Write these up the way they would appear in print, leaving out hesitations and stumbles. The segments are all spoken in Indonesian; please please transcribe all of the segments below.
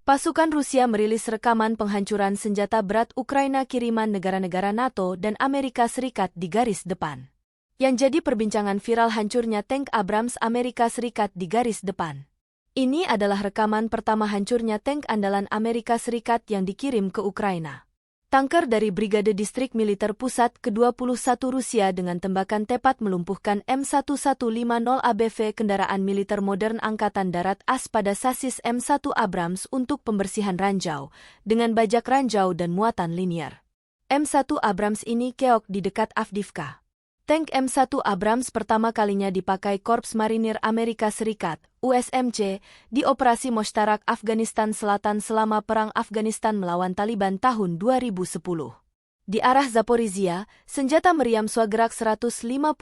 Pasukan Rusia merilis rekaman penghancuran senjata berat Ukraina kiriman negara-negara NATO dan Amerika Serikat di garis depan. Yang jadi perbincangan viral hancurnya tank Abrams Amerika Serikat di garis depan. Ini adalah rekaman pertama hancurnya tank andalan Amerika Serikat yang dikirim ke Ukraina. Tanker dari Brigade Distrik Militer Pusat ke-21 Rusia dengan tembakan tepat melumpuhkan M1150 ABV kendaraan militer modern Angkatan Darat AS pada sasis M1 Abrams untuk pembersihan ranjau, dengan bajak ranjau dan muatan linier. M1 Abrams ini keok di dekat Avdiivka. Tank M1 Abrams pertama kalinya dipakai Korps Marinir Amerika Serikat, USMC, di Operasi Mushtarak Afghanistan Selatan selama Perang Afghanistan melawan Taliban tahun 2010. Di arah Zaporizhia, senjata meriam Swagerak 155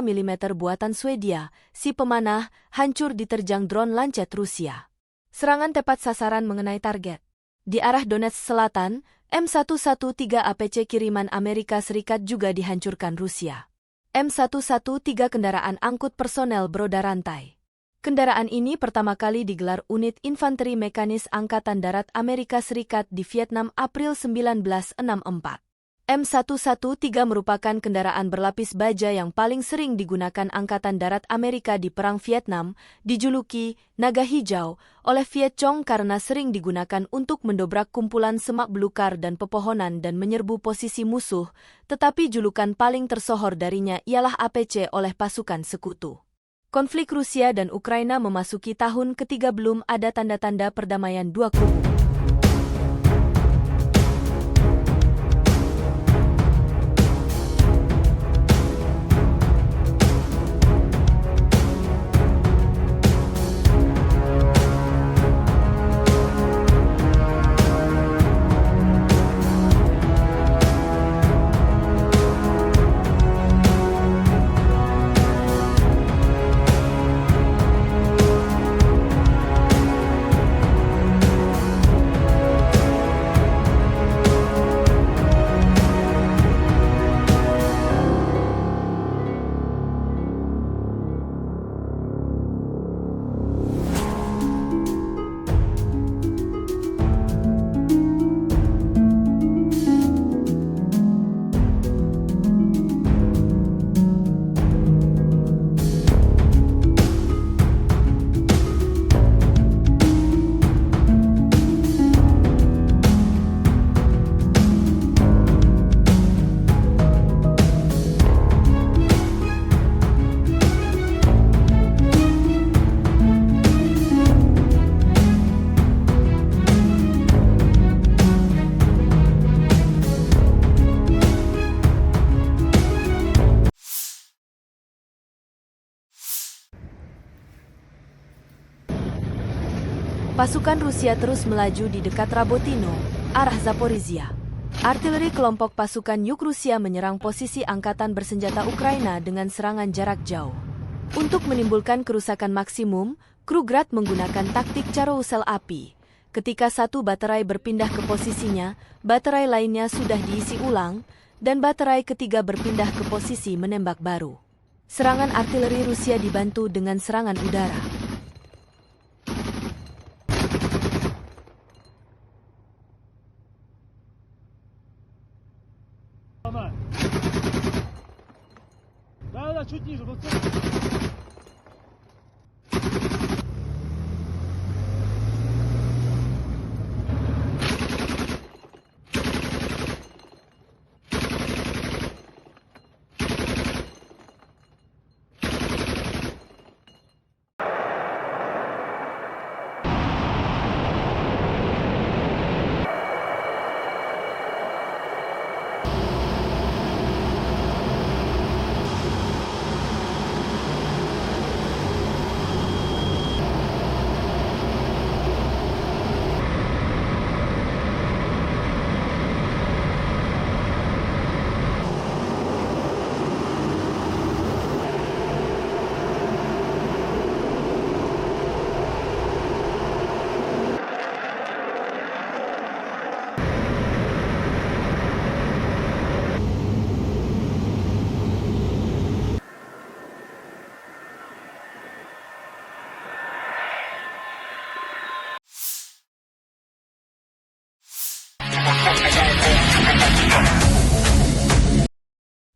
mm buatan Swedia, si pemanah, hancur diterjang drone Lancet Rusia. Serangan tepat sasaran mengenai target. Di arah Donetsk Selatan, M113 APC kiriman Amerika Serikat juga dihancurkan Rusia. M113 kendaraan angkut personel beroda rantai. Kendaraan ini pertama kali digelar unit infanteri mekanis Angkatan Darat Amerika Serikat di Vietnam April 1964. M113 merupakan kendaraan berlapis baja yang paling sering digunakan Angkatan Darat Amerika di Perang Vietnam, dijuluki Naga Hijau oleh Viet Cong karena sering digunakan untuk mendobrak kumpulan semak belukar dan pepohonan dan menyerbu posisi musuh, tetapi julukan paling tersohor darinya ialah APC oleh pasukan sekutu. Konflik Rusia dan Ukraina memasuki tahun ketiga belum ada tanda-tanda perdamaian dua kubu. Pasukan Rusia terus melaju di dekat Rabotino, arah Zaporizhia. Artileri kelompok pasukan Yuk Rusia menyerang posisi angkatan bersenjata Ukraina dengan serangan jarak jauh. Untuk menimbulkan kerusakan maksimum, kru Grad menggunakan taktik carousel api. Ketika satu baterai berpindah ke posisinya, baterai lainnya sudah diisi ulang, dan baterai ketiga berpindah ke posisi menembak baru. Serangan artileri Rusia dibantu dengan serangan udara. Да, чуть ниже, вот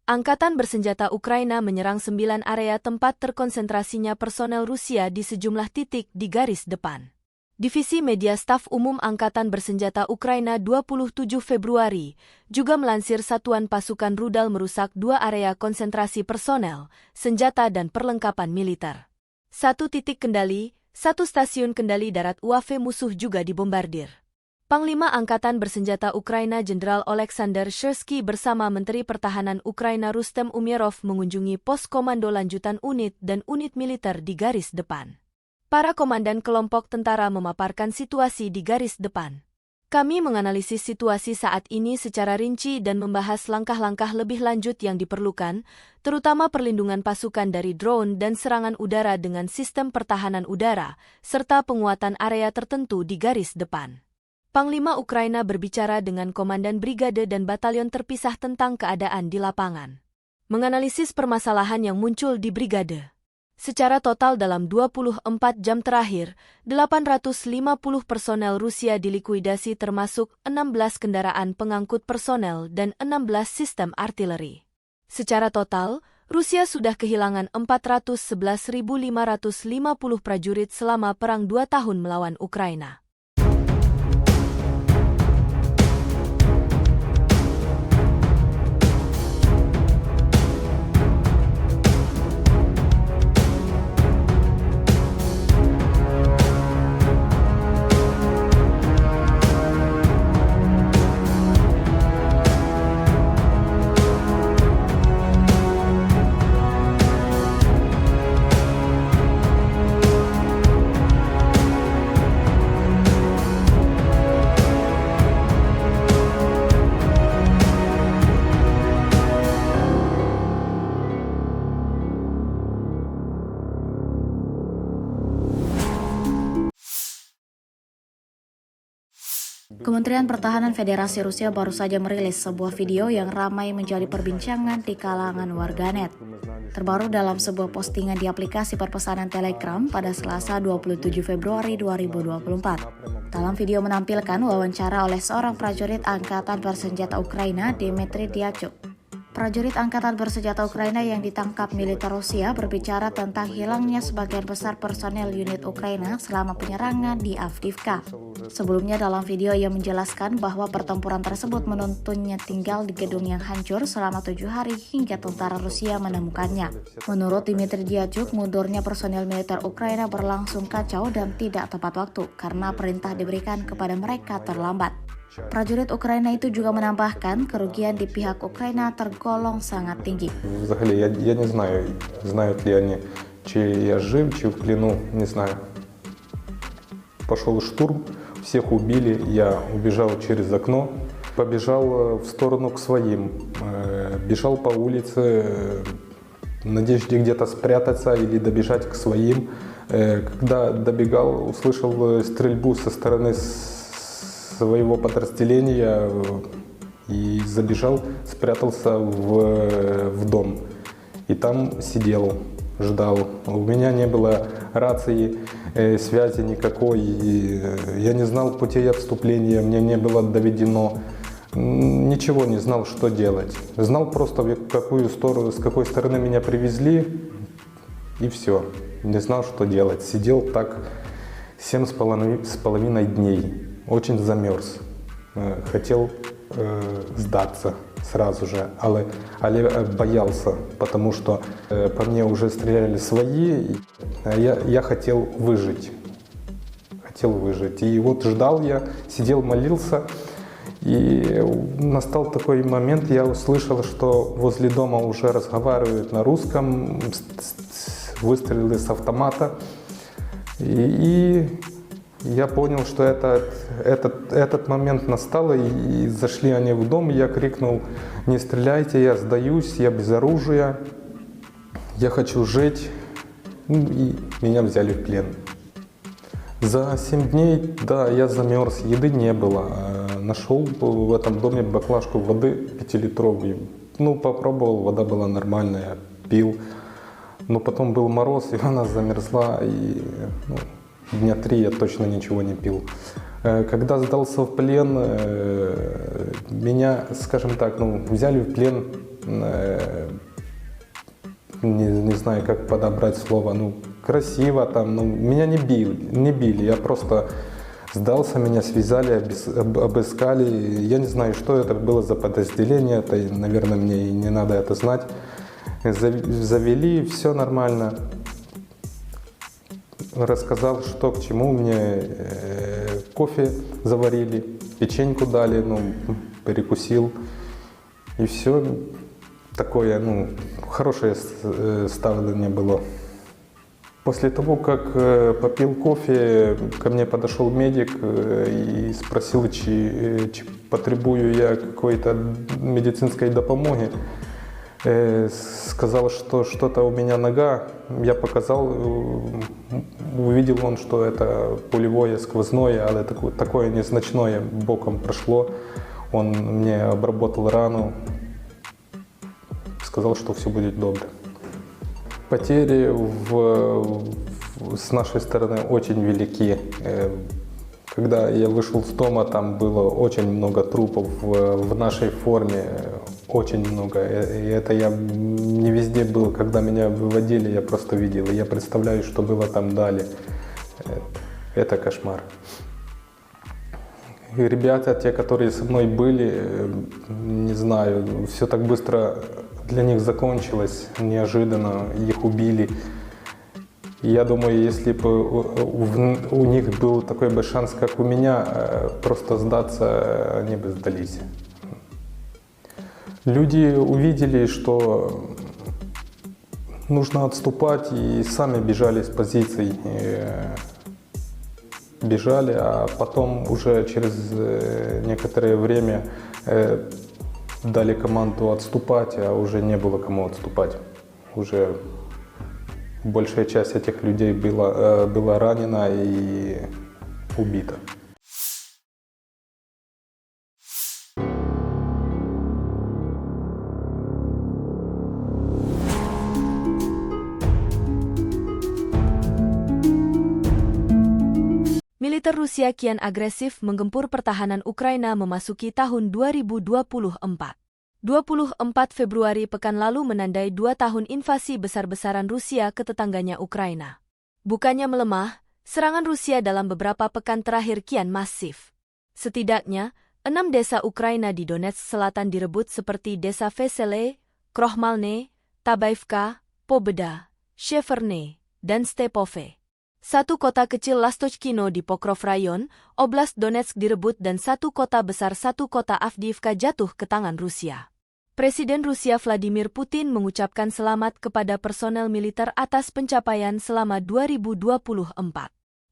Angkatan bersenjata Ukraina menyerang 9 area tempat terkonsentrasinya personel Rusia di sejumlah titik di garis depan. Divisi Media Staf Umum Angkatan Bersenjata Ukraina 27 Februari juga melansir satuan pasukan rudal merusak 2 area konsentrasi personel, senjata dan perlengkapan militer. 1 titik kendali, 1 stasiun kendali darat UAV musuh juga dibombardir. Panglima Angkatan Bersenjata Ukraina Jenderal Oleksandr Syrsky bersama Menteri Pertahanan Ukraina Rustem Umerov mengunjungi pos komando lanjutan unit dan unit militer di garis depan. Para komandan kelompok tentara memaparkan situasi di garis depan. Kami menganalisis situasi saat ini secara rinci dan membahas langkah-langkah lebih lanjut yang diperlukan, terutama perlindungan pasukan dari drone dan serangan udara dengan sistem pertahanan udara, serta penguatan area tertentu di garis depan. Panglima Ukraina berbicara dengan komandan brigade dan batalion terpisah tentang keadaan di lapangan. Menganalisis permasalahan yang muncul di brigade. Secara total dalam 24 jam terakhir, 850 personel Rusia dilikuidasi termasuk 16 kendaraan pengangkut personel dan 16 sistem artileri. Secara total, Rusia sudah kehilangan 411.550 prajurit selama perang 2 tahun melawan Ukraina. Kementerian Pertahanan Federasi Rusia baru saja merilis sebuah video yang ramai menjadi perbincangan di kalangan warganet. Terbaru dalam sebuah postingan di aplikasi perpesanan Telegram pada Selasa 27 Februari 2024. Dalam video menampilkan wawancara oleh seorang prajurit Angkatan Bersenjata Ukraina, Dmitry Dyachuk. Prajurit Angkatan Bersenjata Ukraina yang ditangkap militer Rusia berbicara tentang hilangnya sebagian besar personel unit Ukraina selama penyerangan di Avdiivka. Sebelumnya dalam video ia menjelaskan bahwa pertempuran tersebut menuntunnya tinggal di gedung yang hancur selama 7 hari hingga tentara Rusia menemukannya. Menurut Dmitry Dyachuk, mundurnya personel militer Ukraina berlangsung kacau dan tidak tepat waktu karena perintah diberikan kepada mereka terlambat. Prajurit Ukraina itu juga menambahkan kerugian di pihak Ukraina tergolong sangat tinggi. Взагалі, я не знаю, знают ли они, чи я жив, чи в плену, не знаю. Пошел штурм, всех убили, я убежал через окно, побежал в сторону к своим, бежал по улице, в надежде где-то спрятаться или добежать к своим. Когда добегал, услышал стрельбу со стороны своего подразделения и забежал, спрятался в дом. И там сидел, ждал. У меня не было рации, связи никакой. Я не знал путей отступления, мне не было доведено. Ничего не знал, что делать. Знал просто, в какую сторону, с какой стороны меня привезли, и все. Не знал, что делать. Сидел так 7,5 дней. Очень замерз. Хотел сдаться сразу же, але боялся, потому что по мне уже стреляли свои. Я хотел выжить. И вот ждал я, сидел, молился. И настал такой момент, я услышал, что возле дома уже разговаривают на русском, выстрелы с автомата. И я понял, что этот момент настал, и зашли они в дом, и я крикнул: «Не стреляйте, я сдаюсь, я без оружия, я хочу жить». И меня взяли в плен. За 7 дней, да, я замерз, еды не было. Нашел в этом доме баклажку воды 5-литровую. Попробовал, вода была нормальная, пил. Но потом был мороз, и она замерзла, и дня 3 я точно ничего не пил. Когда сдался в плен, меня, скажем так, взяли в плен, не знаю, как подобрать слово, красиво там, меня не били, я просто сдался, меня связали, обыскали, я не знаю, что это было за подразделение, это, наверное, мне и не надо это знать, завели, все нормально. Рассказал, что к чему, мне кофе заварили, печеньку дали, перекусил, и все такое, хорошее ставление было. После того, как попил кофе, ко мне подошел медик и спросил, чи потребую я какой-то медицинской допомоги. Сказал, что что-то у меня нога, я показал, увидел он, что это пулевое, сквозное, але такое незначное боком прошло. Он мне обработал рану, сказал, что все будет добре. Потери с нашей стороны очень велики. Когда я вышел с дома, там было очень много трупов в нашей форме, очень много. И это я не везде был, когда меня выводили, я просто видел. И я представляю, что было там далее. Это кошмар. И ребята, те, которые со мной были, не знаю, все так быстро для них закончилось, неожиданно, их убили. Я думаю, если бы у них был такой бы шанс, как у меня, просто сдаться, они бы сдались. Люди увидели, что нужно отступать, и сами бежали с позиций. Бежали, а потом уже через некоторое время дали команду отступать, а уже не было кому отступать. Уже большая часть этих людей была ранена и убита. Militer Rusia kian agresif menggempur pertahanan Ukraina memasuki tahun 2024. 24 Februari pekan lalu menandai 2 tahun invasi besar-besaran Rusia ke tetangganya Ukraina. Bukannya melemah, serangan Rusia dalam beberapa pekan terakhir kian masif. Setidaknya, 6 desa Ukraina di Donetsk Selatan direbut seperti desa Vesele, Krohmalne, Tabaivka, Pobeda, Sheverne, dan Stepove. Satu kota kecil Lastochkino di Pokrov Rayon, Oblast Donetsk direbut dan satu kota besar kota Avdiivka jatuh ke tangan Rusia. Presiden Rusia Vladimir Putin mengucapkan selamat kepada personel militer atas pencapaian selama 2024.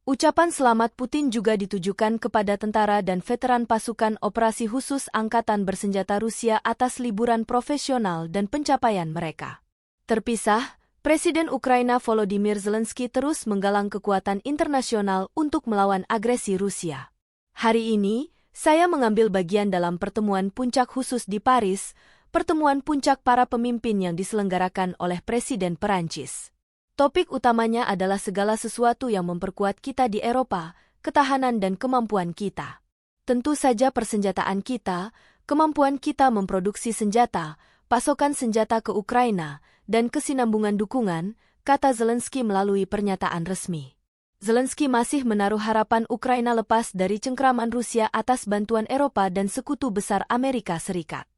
Ucapan selamat Putin juga ditujukan kepada tentara dan veteran pasukan operasi khusus Angkatan Bersenjata Rusia atas liburan profesional dan pencapaian mereka. Terpisah, Presiden Ukraina Volodymyr Zelensky terus menggalang kekuatan internasional untuk melawan agresi Rusia. Hari ini, saya mengambil bagian dalam pertemuan puncak khusus di Paris, pertemuan puncak para pemimpin yang diselenggarakan oleh Presiden Perancis. Topik utamanya adalah segala sesuatu yang memperkuat kita di Eropa, ketahanan dan kemampuan kita. Tentu saja persenjataan kita, kemampuan kita memproduksi senjata, pasokan senjata ke Ukraina, dan kesinambungan dukungan, kata Zelensky melalui pernyataan resmi. Zelensky masih menaruh harapan Ukraina lepas dari cengkraman Rusia atas bantuan Eropa dan sekutu besar Amerika Serikat.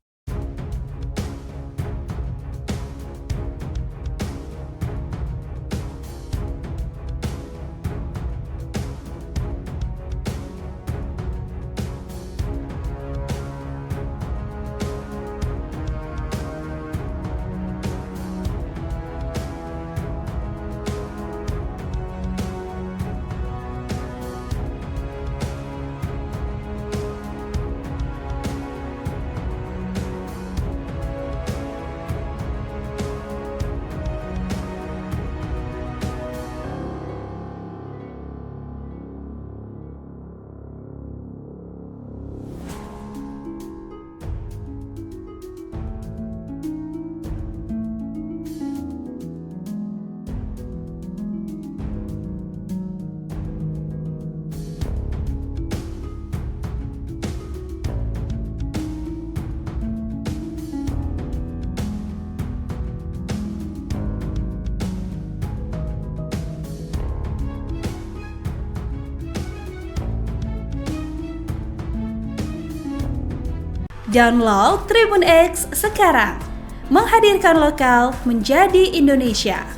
Download Tribun X sekarang. Menghadirkan lokal menjadi Indonesia.